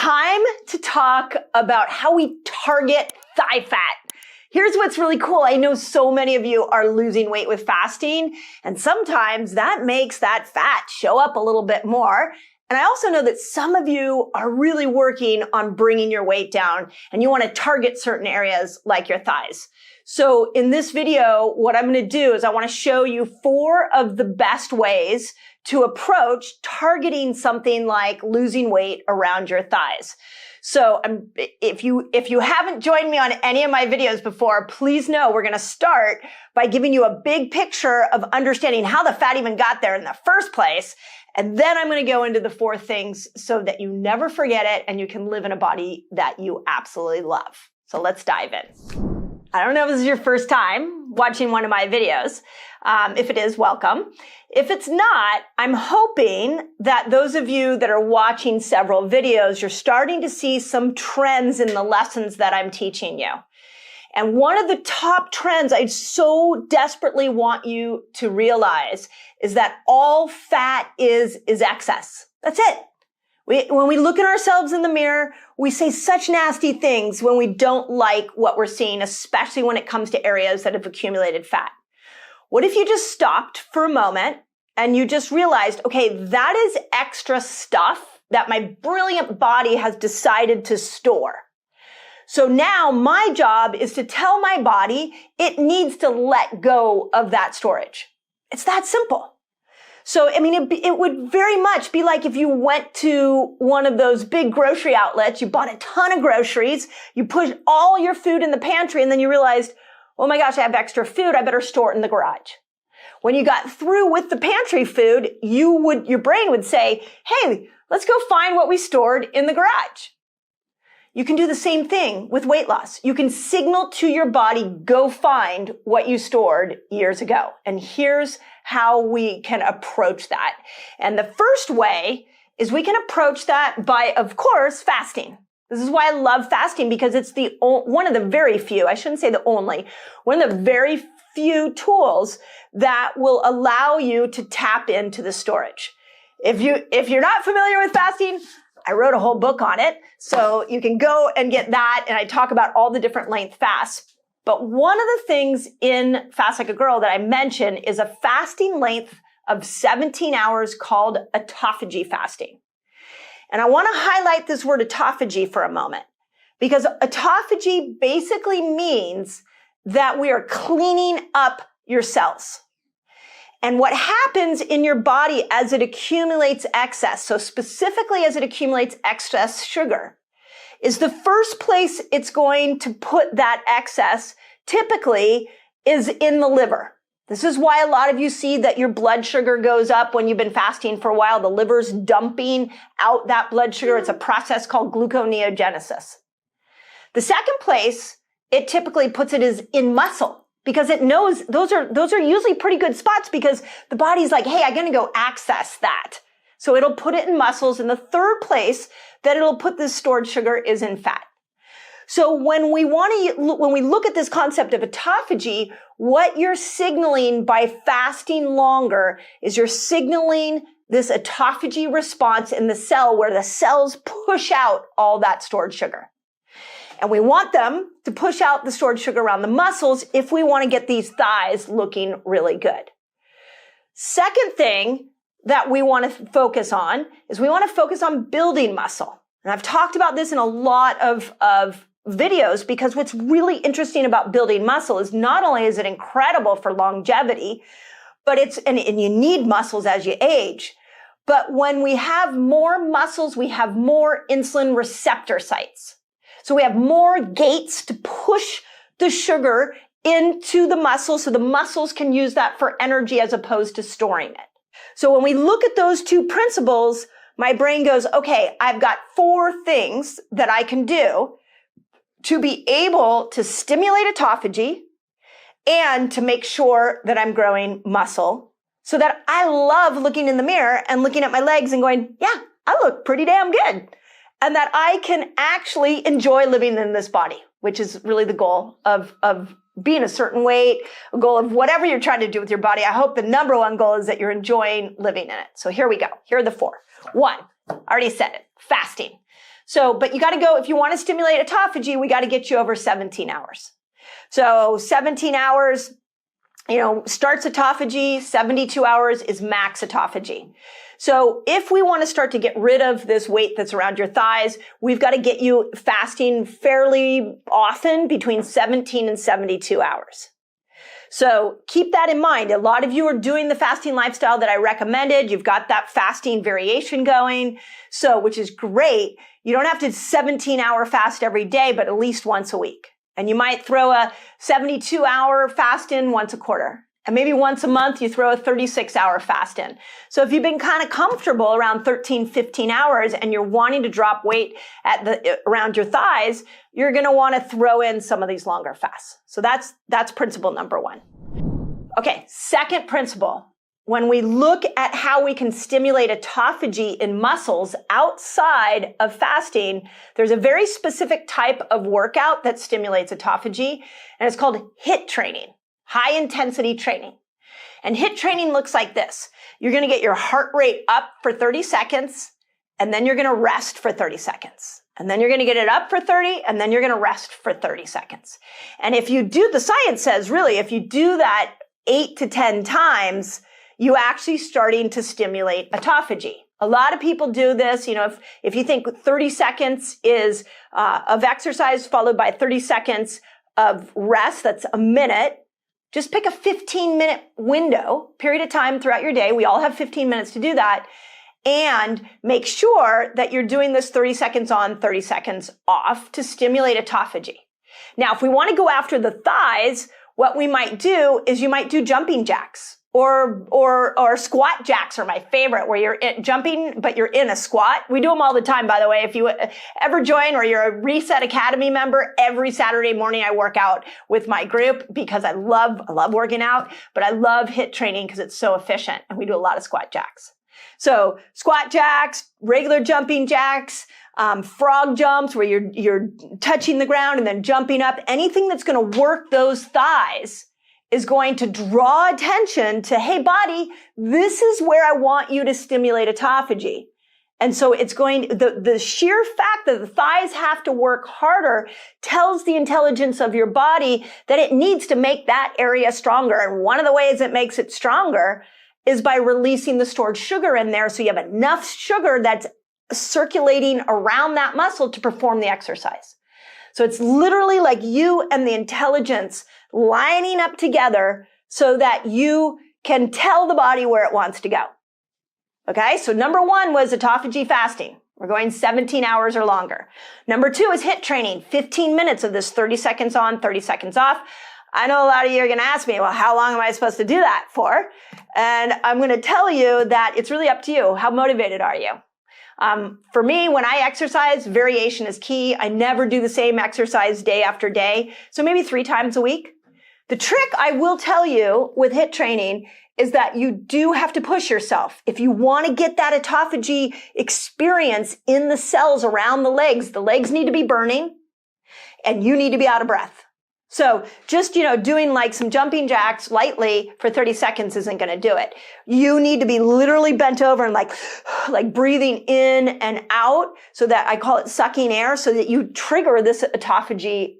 time to talk about how we target thigh fat. Here's what's really cool. I know so many of you are losing weight with fasting, and sometimes that makes that fat show up a little bit more. And I also know that some of you are really working on bringing your weight down, and you want to target certain areas like your thighs. So in this video, what I'm going to do is I want to show you 4 of the best ways to approach targeting something like losing weight around your thighs. So if you haven't joined me on any of my videos before, please know we're going to start by giving you a big picture of understanding how the fat even got there in the first place. And then I'm going to go into the 4 things so that you never forget it and you can live in a body that you absolutely love. So let's dive in. I don't know if this is your first time watching one of my videos. If it is, welcome. If it's not, I'm hoping that those of you that are watching several videos, you're starting to see some trends in the lessons that I'm teaching you. And one of the top trends I so desperately want you to realize is that all fat is excess. That's it. When we look at ourselves in the mirror, we say such nasty things when we don't like what we're seeing, especially when it comes to areas that have accumulated fat. What if you just stopped for a moment and you just realized, okay, that is extra stuff that my brilliant body has decided to store. So now my job is to tell my body it needs to let go of that storage. It's that simple. So, I mean, it would very much be like if you went to one of those big grocery outlets, you bought a ton of groceries, you pushed all your food in the pantry, and then you realized, oh my gosh, I have extra food, I better store it in the garage. When you got through with the pantry food, your brain would say, hey, let's go find what we stored in the garage. You can do the same thing with weight loss. You can signal to your body, go find what you stored years ago. And here's how we can approach that. And the first way is we can approach that by, of course, fasting. This is why I love fasting, because it's one of the very few, I shouldn't say the only, one of the very few tools that will allow you to tap into the storage. If you're not familiar with fasting, I wrote a whole book on it, so you can go and get that, and I talk about all the different length fasts. But one of the things in Fast Like a Girl that I mention is a fasting length of 17 hours called autophagy fasting. And I want to highlight this word autophagy for a moment, because autophagy basically means that we are cleaning up your cells. And what happens in your body as it accumulates excess, so specifically as it accumulates excess sugar, is the first place it's going to put that excess typically is in the liver. This is why a lot of you see that your blood sugar goes up when you've been fasting for a while. The liver's dumping out that blood sugar. It's a process called gluconeogenesis. The second place it typically puts it is in muscle, because it knows those are usually pretty good spots, because the body's like, hey, I'm going to go access that. So it'll put it in muscles. And the third place that it'll put this stored sugar is in fat. So when we look at this concept of autophagy, what you're signaling by fasting longer is you're signaling this autophagy response in the cell, where the cells push out all that stored sugar. And we want them to push out the stored sugar around the muscles if we want to get these thighs looking really good. Second thing that we want to focus on is we want to focus on building muscle. And I've talked about this in a lot of videos, because what's really interesting about building muscle is not only is it incredible for longevity, but and you need muscles as you age. But when we have more muscles, we have more insulin receptor sites. So we have more gates to push the sugar into the muscle, so the muscles can use that for energy as opposed to storing it. So when we look at those 2 principles, my brain goes, okay, I've got 4 things that I can do to be able to stimulate autophagy and to make sure that I'm growing muscle, so that I love looking in the mirror and looking at my legs and going, yeah, I look pretty damn good. And that I can actually enjoy living in this body, which is really the goal of being a certain weight, a goal of whatever you're trying to do with your body. I hope the number 1 goal is that you're enjoying living in it. So here we go. Here are the 4. 1, I already said it, fasting. So, but you got to go, if you want to stimulate autophagy, we got to get you over 17 hours. So 17 hours, starts autophagy, 72 hours is max autophagy. So if we want to start to get rid of this weight that's around your thighs, we've got to get you fasting fairly often between 17 and 72 hours. So keep that in mind. A lot of you are doing the fasting lifestyle that I recommended. You've got that fasting variation going, which is great. You don't have to 17-hour fast every day, but at least once a week. And you might throw a 72-hour fast in once a quarter. And maybe once a month, you throw a 36-hour fast in. So if you've been kind of comfortable around 13, 15 hours and you're wanting to drop weight around your thighs, you're going to want to throw in some of these longer fasts. So that's principle number one. Okay, second principle. When we look at how we can stimulate autophagy in muscles outside of fasting, there's a very specific type of workout that stimulates autophagy, and it's called HIIT training. High intensity training. And HIIT training looks like this. You're going to get your heart rate up for 30 seconds, and then you're going to rest for 30 seconds. And then you're going to get it up for 30, and then you're going to rest for 30 seconds. And if you do, the science says really, if you do that 8 to 10 times, you actually starting to stimulate autophagy. A lot of people do this, if you think 30 seconds is of exercise followed by 30 seconds of rest, that's a minute. Just pick a 15-minute window, period of time throughout your day. We all have 15 minutes to do that. And make sure that you're doing this 30 seconds on, 30 seconds off to stimulate autophagy. Now, if we want to go after the thighs, what we might do is you might do jumping jacks or squat jacks are my favorite, where you're jumping, but you're in a squat. We do them all the time, by the way. If you ever join or you're a Reset Academy member, every Saturday morning I work out with my group because I love working out, but I love HIIT training because it's so efficient, and we do a lot of squat jacks. So squat jacks, regular jumping jacks, frog jumps where you're touching the ground and then jumping up. Anything that's going to work those thighs is going to draw attention to, hey, body, this is where I want you to stimulate autophagy. And so it's the sheer fact that the thighs have to work harder tells the intelligence of your body that it needs to make that area stronger. And one of the ways it makes it stronger is by releasing the stored sugar in there, so you have enough sugar that's circulating around that muscle to perform the exercise. So it's literally like you and the intelligence lining up together so that you can tell the body where it wants to go. Okay, so number one was autophagy fasting. We're going 17 hours or longer. Number two is HIIT training, 15 minutes of this 30 seconds on, 30 seconds off. I know a lot of you are going to ask me, well, how long am I supposed to do that for? And I'm going to tell you that it's really up to you. How motivated are you? For me, when I exercise, variation is key. I never do the same exercise day after day. So maybe 3 times a week. The trick I will tell you with HIIT training is that you do have to push yourself. If you want to get that autophagy experience in the cells around the legs need to be burning and you need to be out of breath. So just, doing like some jumping jacks lightly for 30 seconds isn't going to do it. You need to be literally bent over and like breathing in and out, so that I call it sucking air, so that you trigger this autophagy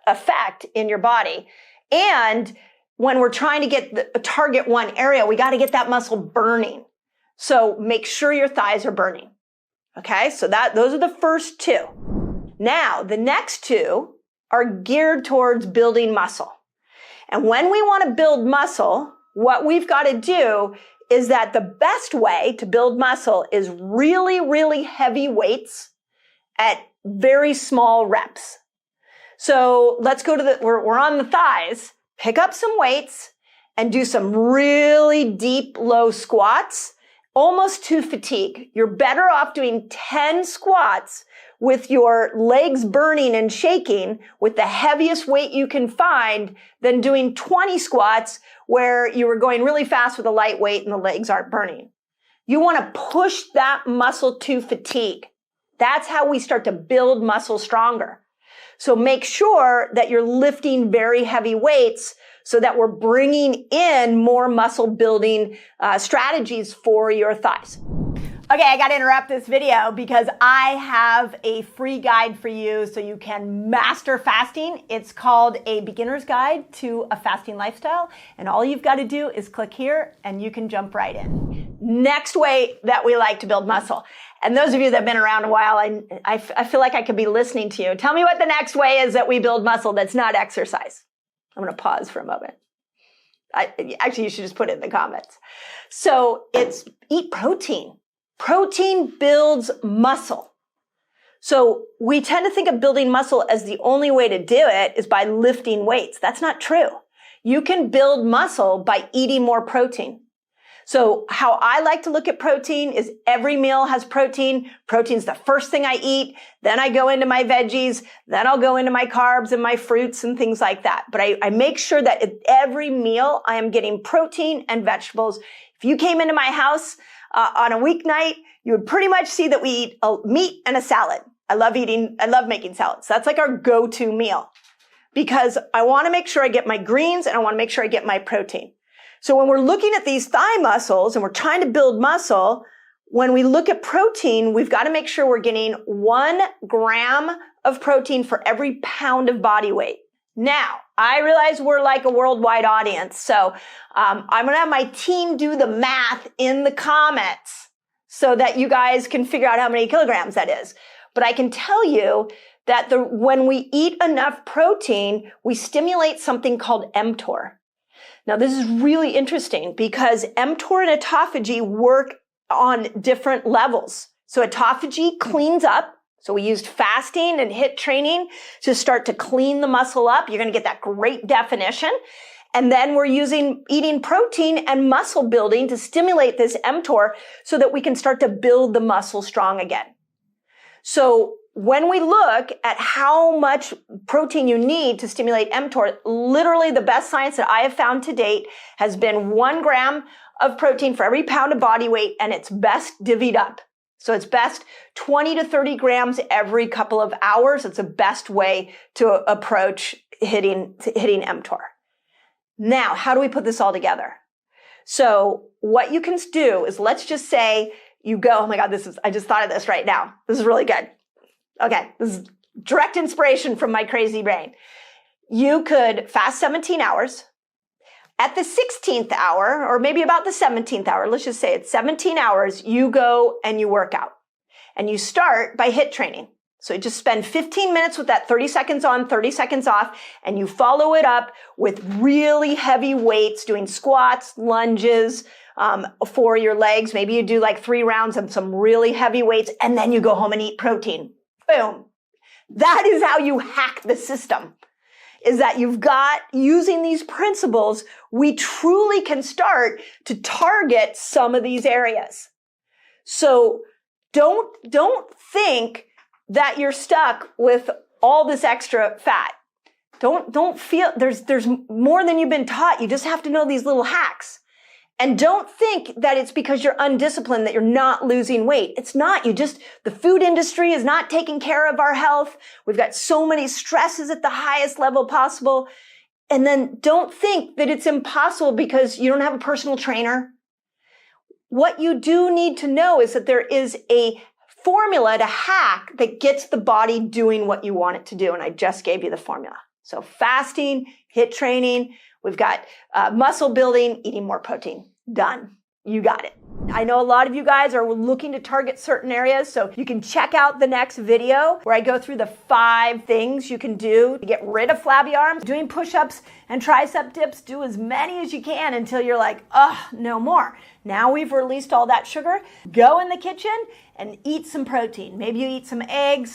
effect in your body. And when we're trying to get target one area, we got to get that muscle burning. So make sure your thighs are burning. Okay. So those are the first 2. Now the next 2 are geared towards building muscle. And when we want to build muscle, what we've got to do is that the best way to build muscle is really, really heavy weights at very small reps. So let's go to we're on the thighs, pick up some weights and do some really deep, low squats, almost to fatigue. You're better off doing 10 squats with your legs burning and shaking with the heaviest weight you can find than doing 20 squats where you were going really fast with a light weight and the legs aren't burning. You want to push that muscle to fatigue. That's how we start to build muscle stronger. So make sure that you're lifting very heavy weights so that we're bringing in more muscle building strategies for your thighs. Okay, I gotta interrupt this video because I have a free guide for you so you can master fasting. It's called A Beginner's Guide to a Fasting Lifestyle. And all you've got to do is click here and you can jump right in. Next way that we like to build muscle. And those of you that have been around a while, I feel like I could be listening to you. Tell me what the next way is that we build muscle that's not exercise. I'm gonna pause for a moment. Actually, you should just put it in the comments. So it's eat protein. Protein builds muscle. So we tend to think of building muscle as the only way to do it is by lifting weights. That's not true. You can build muscle by eating more protein. So how I like to look at protein is every meal has protein. Protein's the first thing I eat. Then I go into my veggies. Then I'll go into my carbs and my fruits and things like that. But I make sure that at every meal I am getting protein and vegetables. If you came into my house on a weeknight, you would pretty much see that we eat a meat and a salad. I love making salads. That's like our go-to meal because I want to make sure I get my greens and I want to make sure I get my protein. So when we're looking at these thigh muscles and we're trying to build muscle, when we look at protein, we've got to make sure we're getting 1 gram of protein for every pound of body weight. Now, I realize we're like a worldwide audience, so I'm going to have my team do the math in the comments so that you guys can figure out how many kilograms that is. But I can tell you that when we eat enough protein, we stimulate something called mTOR. Now, this is really interesting because mTOR and autophagy work on different levels. So autophagy cleans up. So we used fasting and HIIT training to start to clean the muscle up. You're going to get that great definition. And then we're eating protein and muscle building to stimulate this mTOR so that we can start to build the muscle strong again. So when we look at how much protein you need to stimulate mTOR, literally the best science that I have found to date has been 1 gram of protein for every pound of body weight, and it's best divvied up. So it's best 20 to 30 grams every couple of hours. It's the best way to approach hitting mTOR. Now, how do we put this all together? So what you can do is, let's just say you go, oh my God, I just thought of this right now. This is really good. Okay, this is direct inspiration from my crazy brain. You could fast 17 hours. At the 16th hour, or maybe about the 17th hour, let's just say it's 17 hours, you go and you work out. And you start by HIIT training. So you just spend 15 minutes with that 30 seconds on, 30 seconds off, and you follow it up with really heavy weights, doing squats, lunges, for your legs. Maybe you do like 3 rounds of some really heavy weights, and then you go home and eat protein. Boom. That is how you hack the system. Is that you've got, using these principles, we truly can start to target some of these areas. So don't think that you're stuck with all this extra fat. Don't feel there's more than you've been taught. You just have to know these little hacks. And don't think that it's because you're undisciplined that you're not losing weight. It's not. The food industry is not taking care of our health. We've got so many stresses at the highest level possible. And then don't think that it's impossible because you don't have a personal trainer. What you do need to know is that there is a formula to hack that gets the body doing what you want it to do. And I just gave you the formula. So fasting, HIIT training, we've got muscle building, eating more protein. Done. You got it. I know a lot of you guys are looking to target certain areas, so you can check out the next video where I go through the 5 things you can do to get rid of flabby arms. Doing push-ups and tricep dips, do as many as you can until you're like, no more. Now we've released all that sugar. Go in the kitchen and eat some protein. Maybe you eat some eggs,